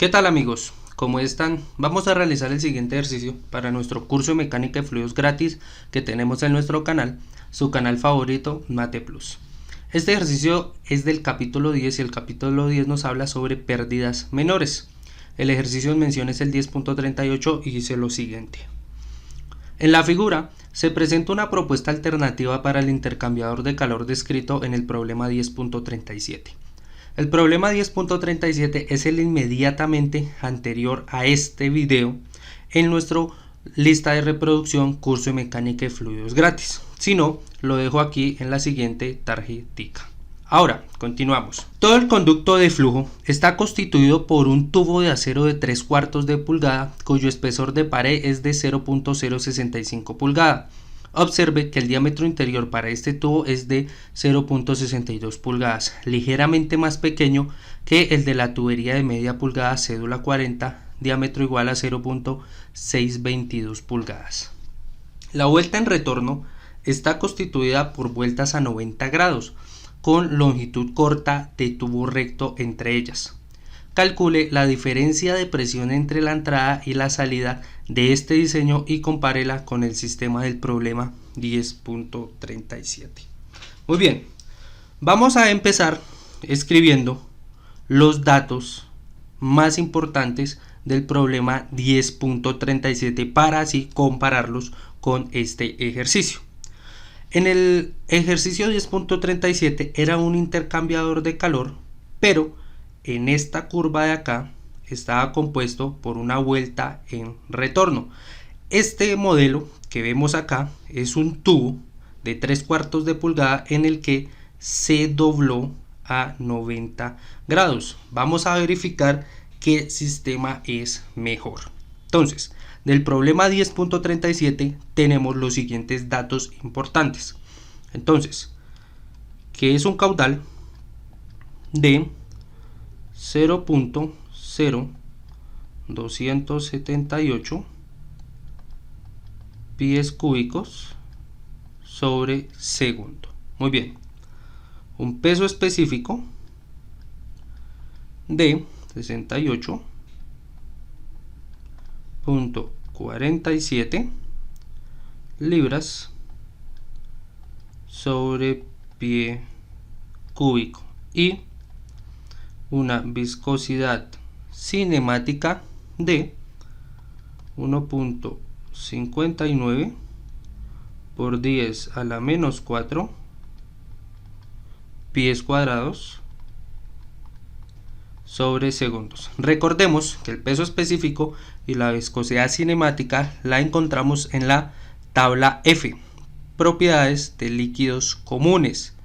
¿Qué tal amigos? ¿Cómo están? Vamos a realizar el siguiente ejercicio para nuestro curso de mecánica de fluidos gratis que tenemos en nuestro canal, su canal favorito Mate Plus. Este ejercicio es del capítulo 10 y el capítulo 10 nos habla sobre pérdidas menores. El ejercicio en mención es el 10.38 y dice lo siguiente. En la figura se presenta una propuesta alternativa para el intercambiador de calor descrito en el problema 10.37. El problema 10.37 es el inmediatamente anterior a este video en nuestra lista de reproducción curso de mecánica de fluidos gratis. Si no, lo dejo aquí en la siguiente tarjetica. Ahora, continuamos. Todo el conducto de flujo está constituido por un tubo de acero de 3/4 de pulgada cuyo espesor de pared es de 0.065 pulgada. Observe que el diámetro interior para este tubo es de 0.62 pulgadas, ligeramente más pequeño que el de la tubería de media pulgada cédula 40, diámetro igual a 0.622 pulgadas. La vuelta en retorno está constituida por vueltas a 90 grados, con longitud corta de tubo recto entre ellas. Calcule la diferencia de presión entre la entrada y la salida de este diseño y compárela con el sistema del problema 10.37. Muy bien, vamos a empezar escribiendo los datos más importantes del problema 10.37 para así compararlos con este ejercicio. En el ejercicio 10.37 era un intercambiador de calor, pero en esta curva de acá estaba compuesto por una vuelta en retorno. Este modelo que vemos acá es un tubo de 3/4 de pulgada en el que se dobló a 90 grados. Vamos a verificar qué sistema es mejor. Entonces, del problema 10.37 tenemos los siguientes datos importantes. Entonces, que es un caudal de 0.0278 pies cúbicos sobre segundo. Muy bien. Un peso específico de 68.47 libras sobre pie cúbico y una viscosidad cinemática de 1.59 por 10 a la menos 4 pies cuadrados sobre segundos. Recordemos que el peso específico y la viscosidad cinemática la encontramos en la tabla F, propiedades de líquidos comunes,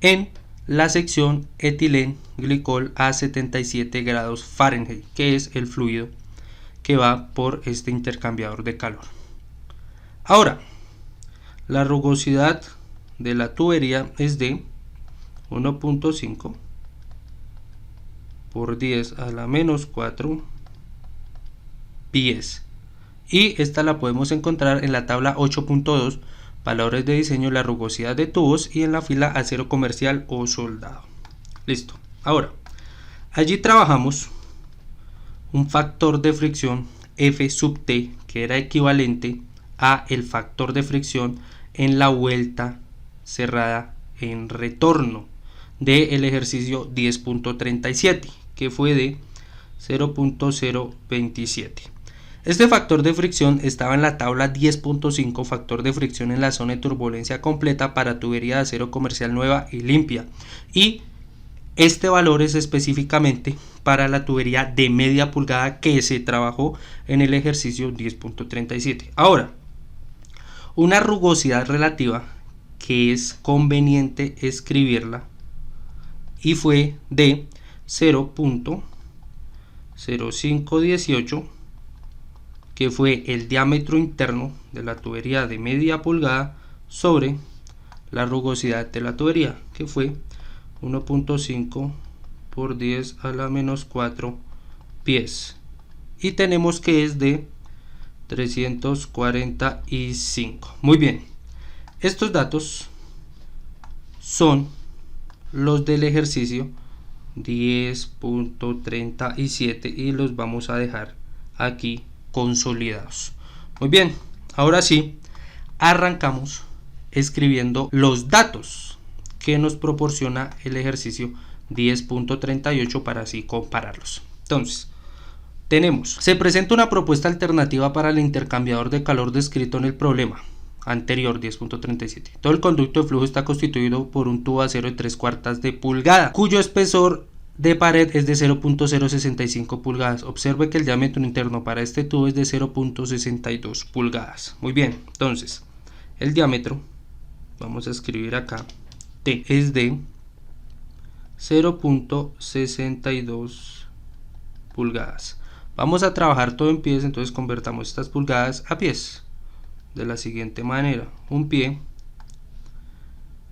en la sección etilenglicol a 77 grados Fahrenheit, que es el fluido que va por este intercambiador de calor. Ahora, la rugosidad de la tubería es de 1.5 por 10 a la menos 4 pies, y esta la podemos encontrar en la tabla 8.2, valores de diseño, la rugosidad de tubos, y en la fila acero comercial o soldado. Listo. Ahora, allí trabajamos un factor de fricción F sub T que era equivalente a el factor de fricción en la vuelta cerrada en retorno del ejercicio 10.37, que fue de 0.027. Este factor de fricción estaba en la tabla 10.5, factor de fricción en la zona de turbulencia completa para tubería de acero comercial nueva y limpia. Y este valor es específicamente para la tubería de media pulgada que se trabajó en el ejercicio 10.37. Ahora, una rugosidad relativa que es conveniente escribirla y fue de 0.0518, que fue el diámetro interno de la tubería de media pulgada sobre la rugosidad de la tubería, que fue 1.5 por 10 a la menos 4 pies, y tenemos que es de 345. Muy bien, estos datos son los del ejercicio 10.37 y los vamos a dejar aquí consolidados. Muy bien, ahora sí, arrancamos escribiendo los datos que nos proporciona el ejercicio 10.38 para así compararlos. Entonces, se presenta una propuesta alternativa para el intercambiador de calor descrito en el problema anterior 10.37. Todo el conducto de flujo está constituido por un tubo de acero de 3/4 de pulgada, cuyo espesor de pared es de 0.065 pulgadas. Observe que el diámetro interno para este tubo es de 0.62 pulgadas. Muy bien, entonces, el diámetro, vamos a escribir acá, T, es de 0.62 pulgadas. Vamos a trabajar todo en pies, entonces convertamos estas pulgadas a pies de la siguiente manera. Un pie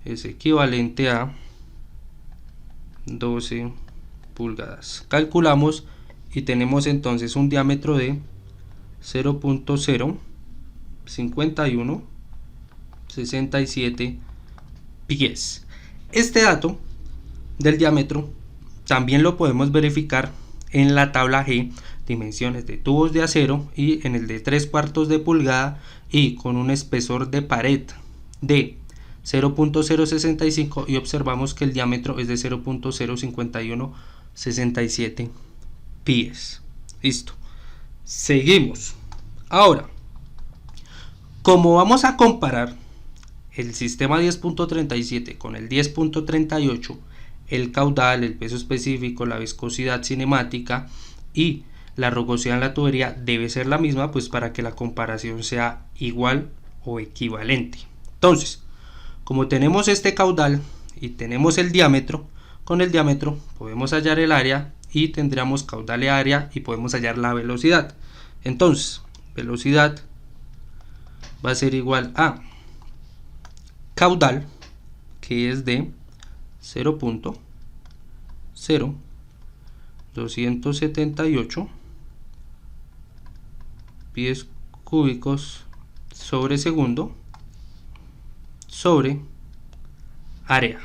es equivalente a 12 pulgadas. Calculamos y tenemos entonces un diámetro de 0.05167 pies. Este dato del diámetro también lo podemos verificar en la tabla G, dimensiones de tubos de acero, y en el de 3/4 de pulgada y con un espesor de pared de 0.065 y observamos que el diámetro es de 0.05167 pies. Listo. Seguimos. Ahora, como vamos a comparar el sistema 10.37 con el 10.38, el caudal, el peso específico, la viscosidad cinemática y la rugosidad en la tubería debe ser la misma, pues para que la comparación sea igual o equivalente. Entonces, como tenemos este caudal y tenemos el diámetro, con el diámetro podemos hallar el área y tendríamos caudal y área y podemos hallar la velocidad. Entonces, velocidad va a ser igual a caudal, que es de 0.0278 pies cúbicos sobre segundo sobre área.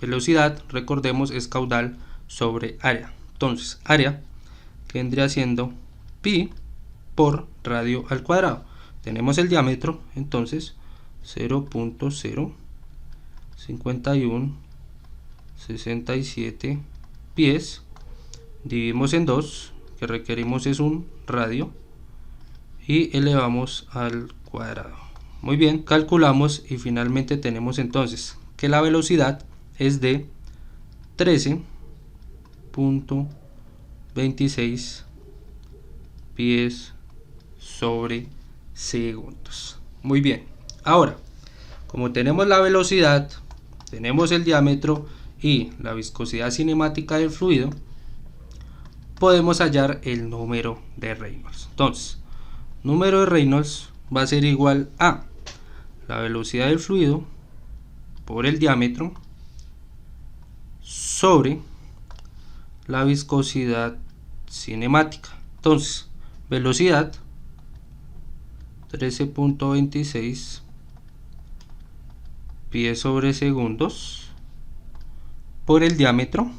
Velocidad, recordemos, es caudal sobre área. Entonces, área vendría siendo pi por radio al cuadrado. Tenemos el diámetro, entonces 0.05167 pies, dividimos en 2, que requerimos es un radio, y elevamos al cuadrado. Muy bien, calculamos y finalmente tenemos entonces que la velocidad es de 13.26 pies sobre segundos. Muy bien, ahora, como tenemos la velocidad, tenemos el diámetro y la viscosidad cinemática del fluido, podemos hallar el número de Reynolds. Entonces, número de Reynolds va a ser igual a la velocidad del fluido por el diámetro sobre la viscosidad cinemática. Entonces, velocidad 13.26 pies sobre segundos por el diámetro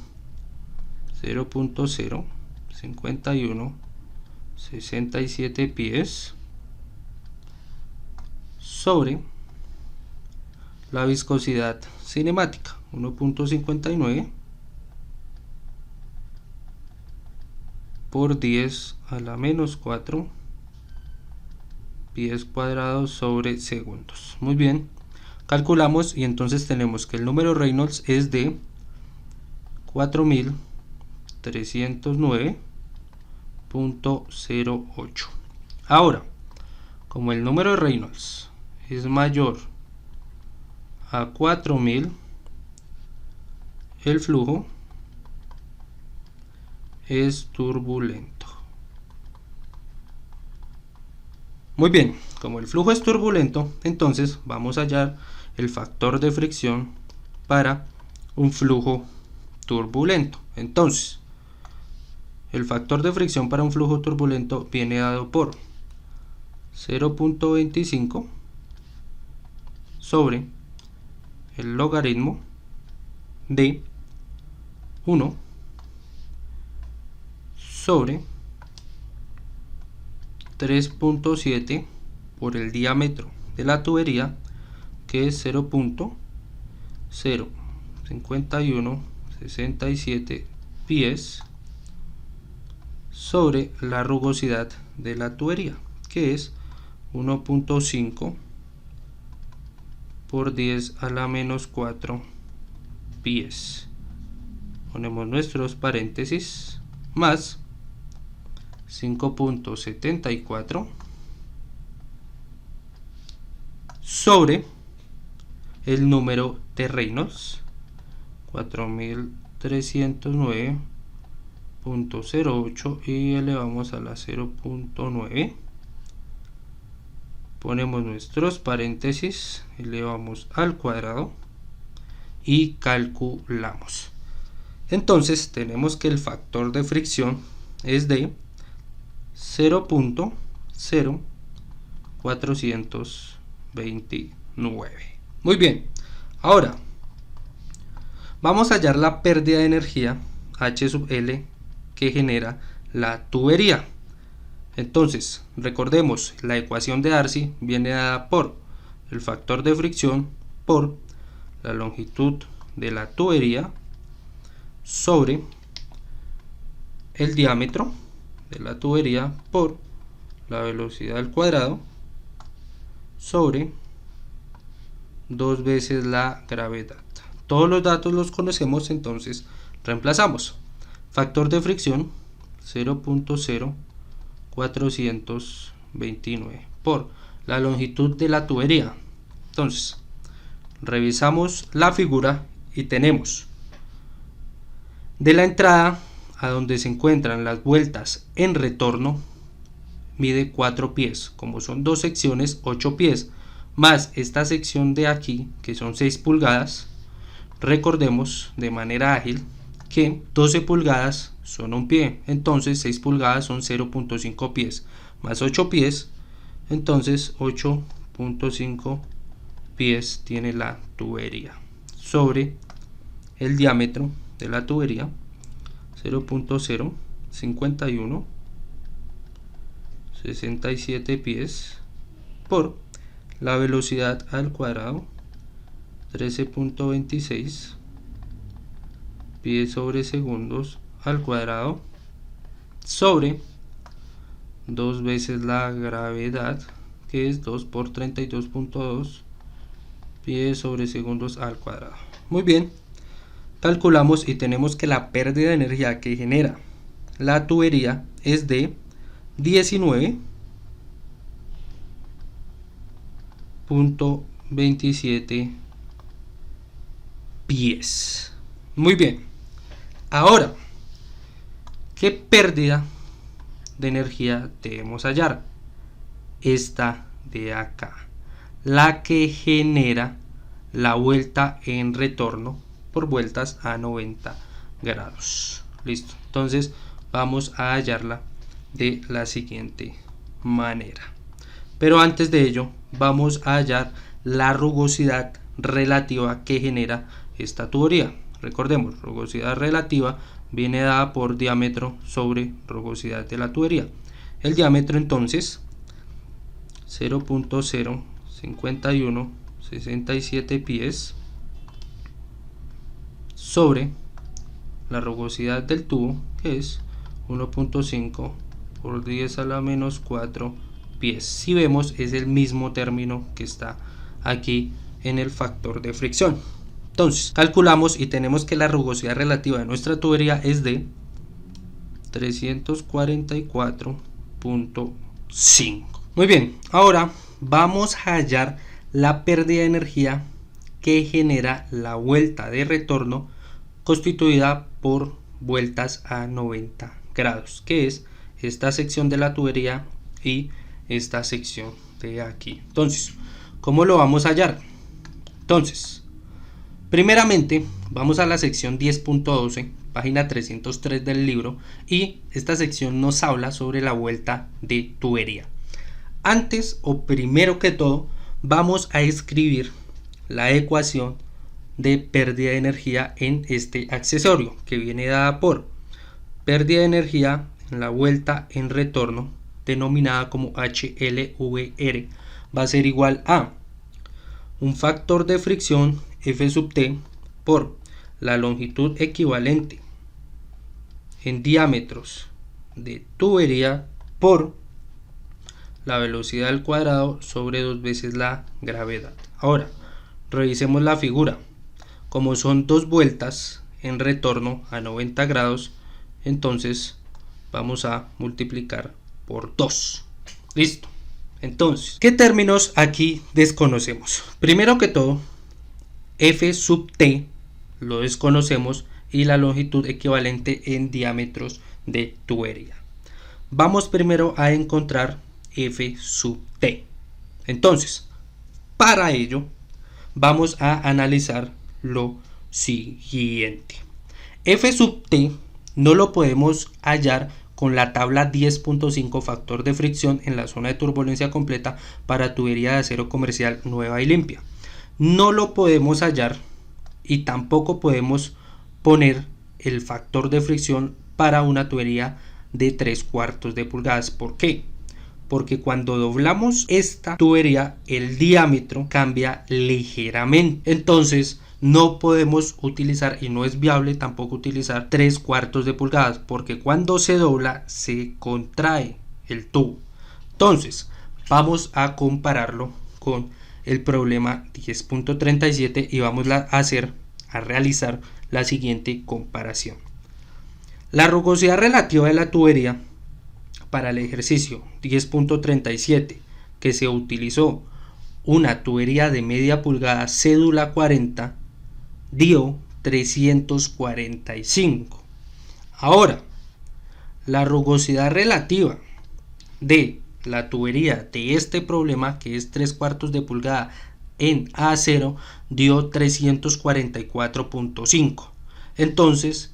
0.05167 pies sobre la viscosidad cinemática 1.59 por 10 a la menos 4 pies cuadrados sobre segundos. Muy bien, calculamos y entonces tenemos que el número Reynolds es de 4309.08. Ahora, como el número de Reynolds es mayor a 4000, el flujo es turbulento. Muy bien, como el flujo es turbulento, entonces vamos a hallar el factor de fricción para un flujo turbulento. Entonces, el factor de fricción para un flujo turbulento viene dado por 0.25 sobre el logaritmo de 1 sobre 3.7 por el diámetro de la tubería, que es 0.05167 pies, sobre la rugosidad de la tubería, que es 1.5 por 10 a la menos 4 pies. Ponemos nuestros paréntesis, más 5.74 sobre el número de Reynolds, 4309.08, y elevamos a la 0.9. Ponemos nuestros paréntesis, elevamos al cuadrado y calculamos. Entonces tenemos que el factor de fricción es de 0.0429. Muy bien, ahora vamos a hallar la pérdida de energía H sub L que genera la tubería. Entonces recordemos, la ecuación de Darcy viene dada por el factor de fricción por la longitud de la tubería sobre el diámetro de la tubería por la velocidad al cuadrado sobre 2 veces la gravedad. Todos los datos los conocemos, entonces reemplazamos. Factor de fricción 0.0429 por la longitud de la tubería. Entonces revisamos la figura y tenemos de la entrada a donde se encuentran las vueltas en retorno, mide 4 pies, como son dos secciones, 8 pies, más esta sección de aquí que son 6 pulgadas. Recordemos de manera ágil que 12 pulgadas son un pie, entonces 6 pulgadas son 0.5 pies, más 8 pies, entonces 8.5 pies tiene la tubería sobre el diámetro de la tubería, 0.05167 pies por la velocidad al cuadrado, 13.26 pies sobre segundos al cuadrado, sobre 2 veces la gravedad, que es 2 por 32.2 pies sobre segundos al cuadrado. Muy bien, calculamos y tenemos que la pérdida de energía que genera la tubería es de 19.27 pies. Muy bien, ahora, ¿qué pérdida de energía debemos hallar? Esta de acá, la que genera la vuelta en retorno por vueltas a 90 grados. Listo, entonces vamos a hallarla de la siguiente manera, pero antes de ello vamos a hallar la rugosidad relativa que genera esta tubería. Recordemos, rugosidad relativa viene dada por diámetro sobre rugosidad de la tubería. El diámetro entonces 0.05167 pies sobre la rugosidad del tubo, que es 1.5 por 10 a la menos 4 pies. Si vemos, es el mismo término que está aquí en el factor de fricción. Entonces calculamos y tenemos que la rugosidad relativa de nuestra tubería es de 344.5. Muy bien, ahora vamos a hallar la pérdida de energía que genera la vuelta de retorno constituida por vueltas a 90 grados, que es esta sección de la tubería y esta sección de aquí. Entonces, ¿cómo lo vamos a hallar? Entonces, primeramente vamos a la sección 10.12, página 303 del libro, y esta sección nos habla sobre la vuelta de tubería. Antes o primero que todo vamos a escribir la ecuación de pérdida de energía en este accesorio, que viene dada por pérdida de energía la vuelta en retorno, denominada como HLVR, va a ser igual a un factor de fricción F sub T por la longitud equivalente en diámetros de tubería por la velocidad al cuadrado sobre 2 veces la gravedad. Ahora, revisemos la figura. Como son dos vueltas en retorno a 90 grados, entonces vamos a multiplicar por 2. Listo. Entonces, ¿qué términos aquí desconocemos? Primero que todo, F sub T lo desconocemos y la longitud equivalente en diámetros de tubería. Vamos primero a encontrar F sub T. Entonces, para ello, vamos a analizar lo siguiente. F sub T no lo podemos hallar con la tabla 10.5 factor de fricción en la zona de turbulencia completa para tubería de acero comercial nueva y limpia. No lo podemos hallar y tampoco podemos poner el factor de fricción para una tubería de 3/4 de pulgadas. ¿Por qué? Porque cuando doblamos esta tubería el diámetro cambia ligeramente. Entonces no podemos utilizar y no es viable tampoco utilizar 3/4 de pulgadas porque cuando se dobla se contrae el tubo. Entonces vamos a compararlo con el problema 10.37 y vamos a realizar la siguiente comparación. La rugosidad relativa de la tubería para el ejercicio 10.37 que se utilizó una tubería de media pulgada cédula 40 dio 345. Ahora, la rugosidad relativa de la tubería de este problema, que es 3/4 de pulgada en acero, dio 344.5. Entonces,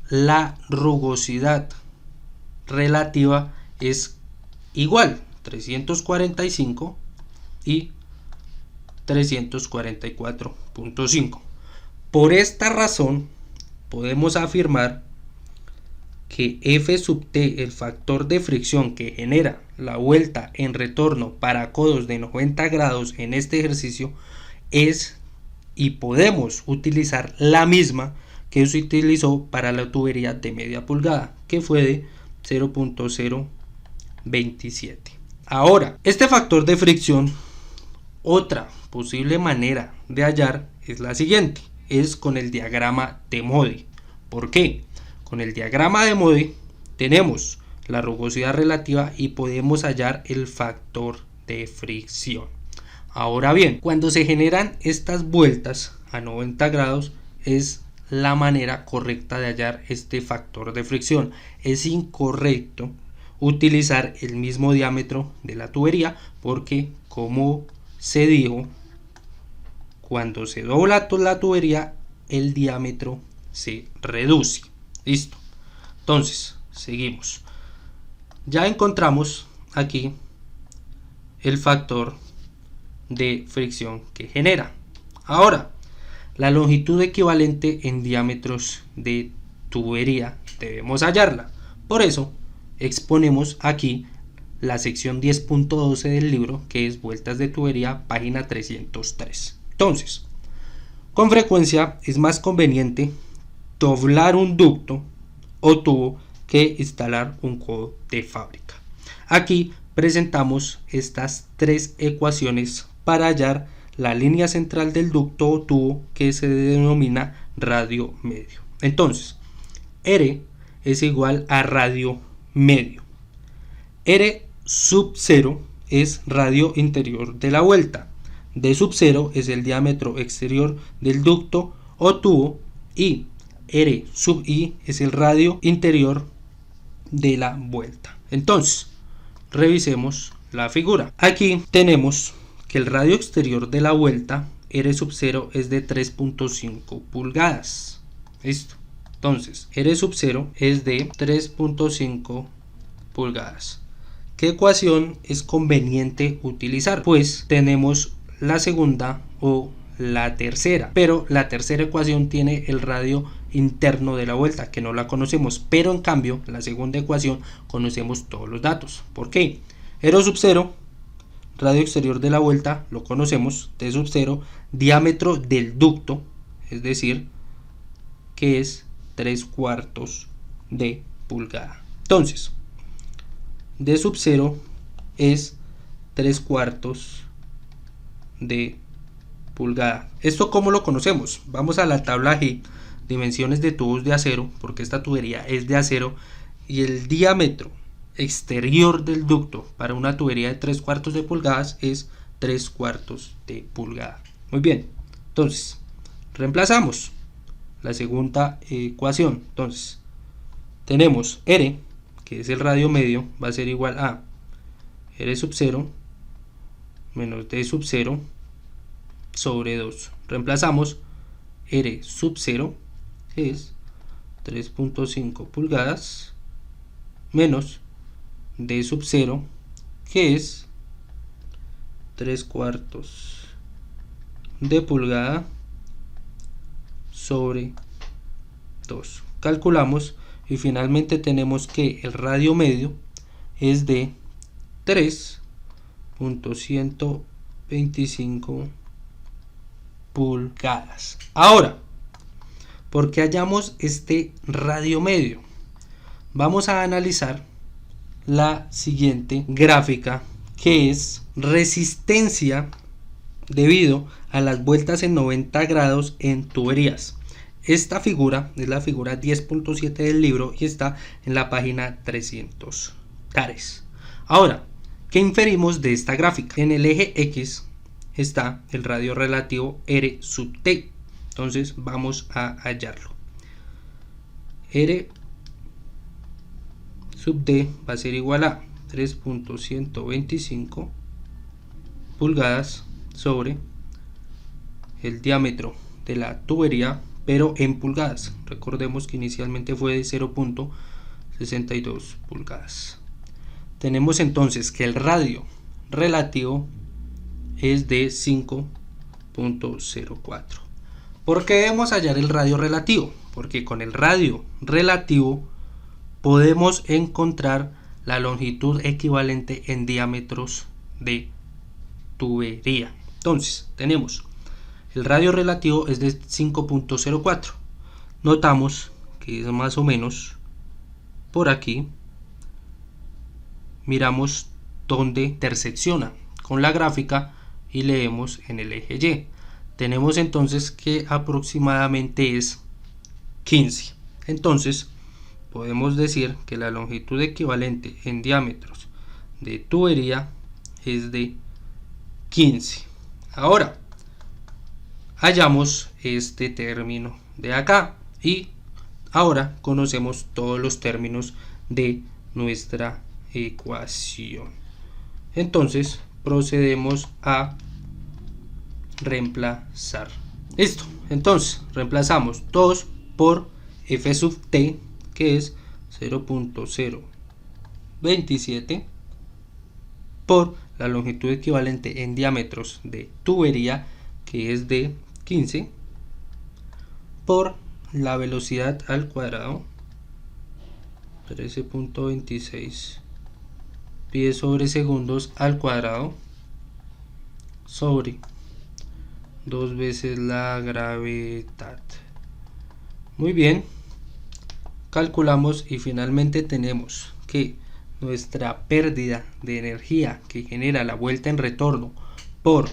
la rugosidad relativa es igual, 345 y 344.5. Por esta razón, podemos afirmar que F sub T, el factor de fricción que genera la vuelta en retorno para codos de 90 grados en este ejercicio, es y podemos utilizar la misma que se utilizó para la tubería de media pulgada, que fue de 0.027. Ahora, este factor de fricción, otra posible manera de hallar es la siguiente, es con el diagrama de Modi. ¿Por qué? Con el diagrama de Modi tenemos la rugosidad relativa y podemos hallar el factor de fricción. Ahora bien, cuando se generan estas vueltas a 90 grados es la manera correcta de hallar este factor de fricción. Es incorrecto utilizar el mismo diámetro de la tubería porque, como se dijo, cuando se dobla la tubería el diámetro se reduce. Listo. Entonces, seguimos. Ya encontramos aquí el factor de fricción que genera. Ahora, la longitud equivalente en diámetros de tubería debemos hallarla. Por eso, exponemos aquí la sección 10.12 del libro, que es vueltas de tubería, página 303. Entonces, con frecuencia es más conveniente doblar un ducto o tubo que instalar un codo de fábrica. Aquí presentamos estas tres ecuaciones para hallar la línea central del ducto o tubo que se denomina radio medio. Entonces, R es igual a radio medio. R sub 0 es radio interior de la vuelta. D sub 0 es el diámetro exterior del ducto o tubo y R sub I es el radio interior de la vuelta. Entonces, revisemos la figura. Aquí tenemos que el radio exterior de la vuelta R sub 0 es de 3.5 pulgadas. Listo. Entonces, R sub 0 es de 3.5 pulgadas. ¿Qué ecuación es conveniente utilizar? Pues tenemos la segunda o la tercera, pero la tercera ecuación tiene el radio interno de la vuelta, que no la conocemos, pero en cambio en la segunda ecuación conocemos todos los datos. ¿Por qué? R sub 0, radio exterior de la vuelta, lo conocemos, T sub 0, diámetro del ducto, es decir, que es 3/4 de pulgada. Entonces, D sub 0 es 3/4 de pulgada. ¿Esto cómo lo conocemos? Vamos a la tabla G, dimensiones de tubos de acero, porque esta tubería es de acero y el diámetro exterior del ducto para una tubería de 3/4 de pulgadas es 3/4 de pulgada. Muy bien, entonces reemplazamos la segunda ecuación. Entonces tenemos R, que es el radio medio, va a ser igual a R sub 0 menos D sub 0 sobre 2. Reemplazamos R sub 0, que es 3.5 pulgadas, menos D sub 0, que es 3/4 de pulgada sobre 2. Calculamos y finalmente tenemos que el radio medio es de 3.125 pulgadas. Ahora, porque hallamos este radio medio, vamos a analizar la siguiente gráfica, que es resistencia debido a las vueltas en 90 grados en tuberías. Esta figura es la figura 10.7 del libro y está en la página 300 cares. Ahora, ¿qué inferimos de esta gráfica? En el eje X está el radio relativo R sub T. Entonces vamos a hallarlo. R sub D va a ser igual a 3.125 pulgadas sobre el diámetro de la tubería, pero en pulgadas. Recordemos que inicialmente fue de 0.62 pulgadas. Tenemos entonces que el radio relativo es de 5.04. ¿Por qué debemos hallar el radio relativo? Porque con el radio relativo podemos encontrar la longitud equivalente en diámetros de tubería. Entonces tenemos el radio relativo es de 5.04. Notamos que es más o menos por aquí. Miramos dónde intersecciona con la gráfica y leemos en el eje Y. Tenemos entonces que aproximadamente es 15. Entonces podemos decir que la longitud equivalente en diámetros de tubería es de 15. Ahora hallamos este término de acá y ahora conocemos todos los términos de nuestra ecuación. Entonces procedemos a reemplazar. Listo, entonces reemplazamos 2 por F sub T, que es 0.027, por la longitud equivalente en diámetros de tubería, que es de 15, por la velocidad al cuadrado, 13.26 pies sobre segundos al cuadrado, sobre 2 veces la gravedad. Muy bien, calculamos y finalmente tenemos que nuestra pérdida de energía que genera la vuelta en retorno por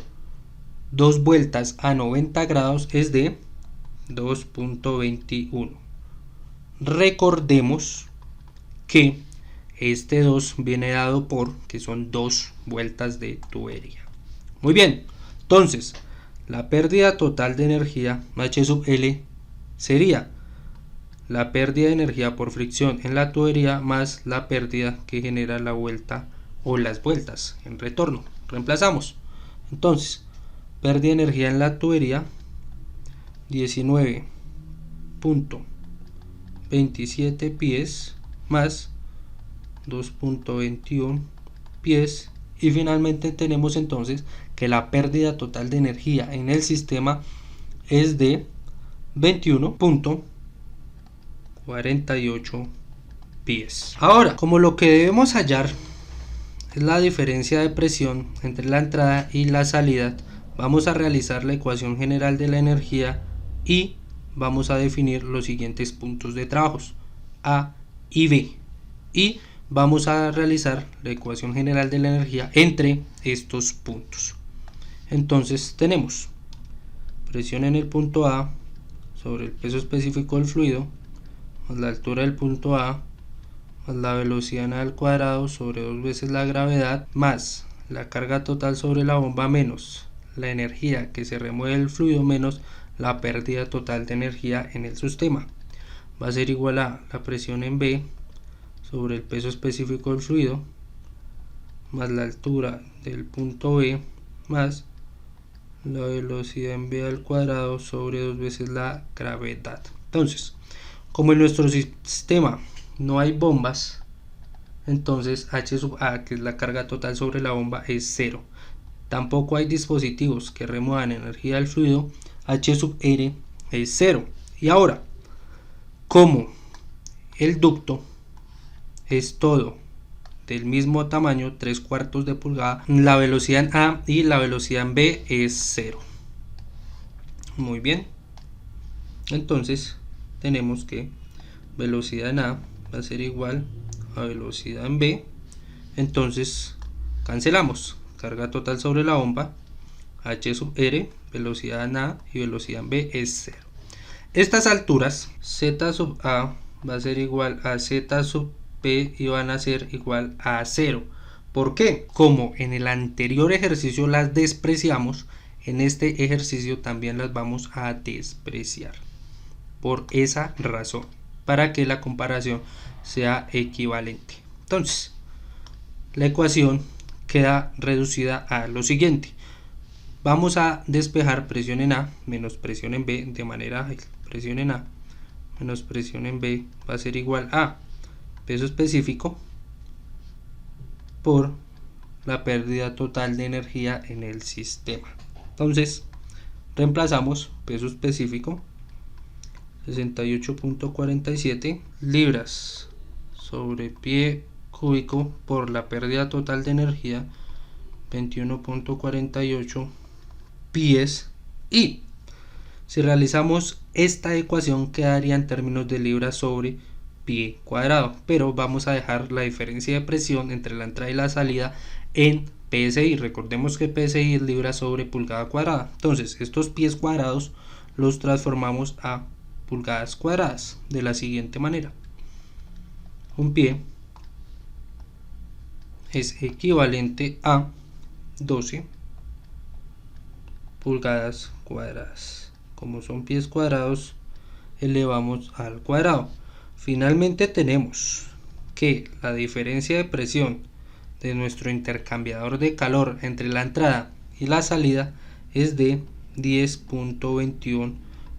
2 vueltas a 90 grados es de 2.21. Recordemos que este 2 viene dado por que son 2 vueltas de tubería. Muy bien, entonces la pérdida total de energía H sub L sería la pérdida de energía por fricción en la tubería más la pérdida que genera la vuelta o las vueltas en retorno. Reemplazamos. Entonces, pérdida de energía en la tubería 19.27 pies más 2.21 pies, y finalmente tenemos entonces que la pérdida total de energía en el sistema es de 21.27 48 pies. Ahora, como lo que debemos hallar es la diferencia de presión entre la entrada y la salida, vamos a realizar la ecuación general de la energía y vamos a definir los siguientes puntos de trabajos A y B, y vamos a realizar la ecuación general de la energía entre estos puntos. Entonces tenemos presión en el punto A sobre el peso específico del fluido más la altura del punto A más la velocidad en A al cuadrado sobre 2 veces la gravedad más la carga total sobre la bomba menos la energía que se remueve del fluido menos la pérdida total de energía en el sistema. Va a ser igual a la presión en B sobre el peso específico del fluido más la altura del punto B más la velocidad en V al cuadrado sobre 2 veces la gravedad. Entonces, como en nuestro sistema no hay bombas, entonces H sub A, que es la carga total sobre la bomba, es 0. Tampoco hay dispositivos que remuevan energía del fluido, H sub R es 0. Y ahora, como el ducto es todo del mismo tamaño, 3/4 de pulgada, la velocidad en A y la velocidad en B es 0. Muy bien, entonces tenemos que velocidad en A va a ser igual a velocidad en B. Entonces cancelamos carga total sobre la bomba, H sub R, velocidad en A y velocidad en B es 0. Estas alturas, Z sub A va a ser igual a Z sub P y van a ser igual a 0. ¿Por qué? Como en el anterior ejercicio las despreciamos, en este ejercicio también las vamos a despreciar. Por esa razón, para que la comparación sea equivalente. Entonces, la ecuación queda reducida a lo siguiente. Vamos a despejar presión en A menos presión en B de manera presión en A menos presión en B va a ser igual a peso específico por la pérdida total de energía en el sistema. Entonces reemplazamos peso específico 68.47 libras sobre pie cúbico por la pérdida total de energía 21.48 pies, y si realizamos esta ecuación quedaría en términos de libras sobre pie cuadrado, pero vamos a dejar la diferencia de presión entre la entrada y la salida en PSI. Recordemos que PSI es libras sobre pulgada cuadrada. Entonces estos pies cuadrados los transformamos a pulgadas cuadradas de la siguiente manera: un pie es equivalente a 12 pulgadas cuadradas. Como son pies cuadrados, elevamos al cuadrado. Finalmente tenemos que la diferencia de presión de nuestro intercambiador de calor entre la entrada y la salida es de 10.21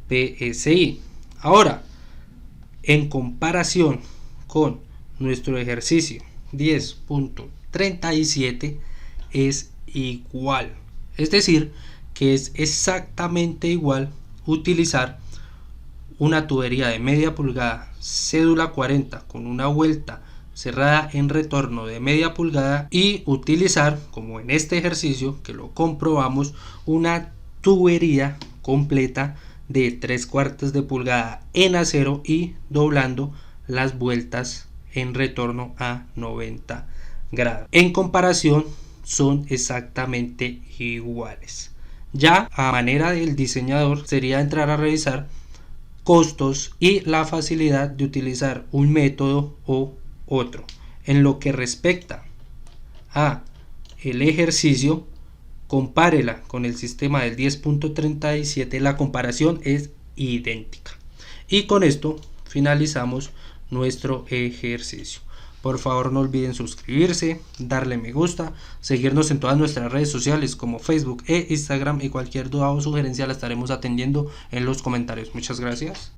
PSI. Ahora, en comparación con nuestro ejercicio 10.37 es igual. Es decir, que es exactamente igual utilizar una tubería de media pulgada cédula 40 con una vuelta cerrada en retorno de media pulgada y utilizar, como en este ejercicio que lo comprobamos, una tubería completa de 3/4 de pulgada en acero y doblando las vueltas en retorno a 90 grados. En comparación son exactamente iguales. Ya a manera del diseñador sería entrar a revisar costos y la facilidad de utilizar un método o otro. En lo que respecta a el ejercicio, compárela con el sistema del 10.37, la comparación es idéntica. Y con esto finalizamos nuestro ejercicio. Por favor, no olviden suscribirse, darle me gusta, seguirnos en todas nuestras redes sociales como Facebook e Instagram, y cualquier duda o sugerencia la estaremos atendiendo en los comentarios. Muchas gracias.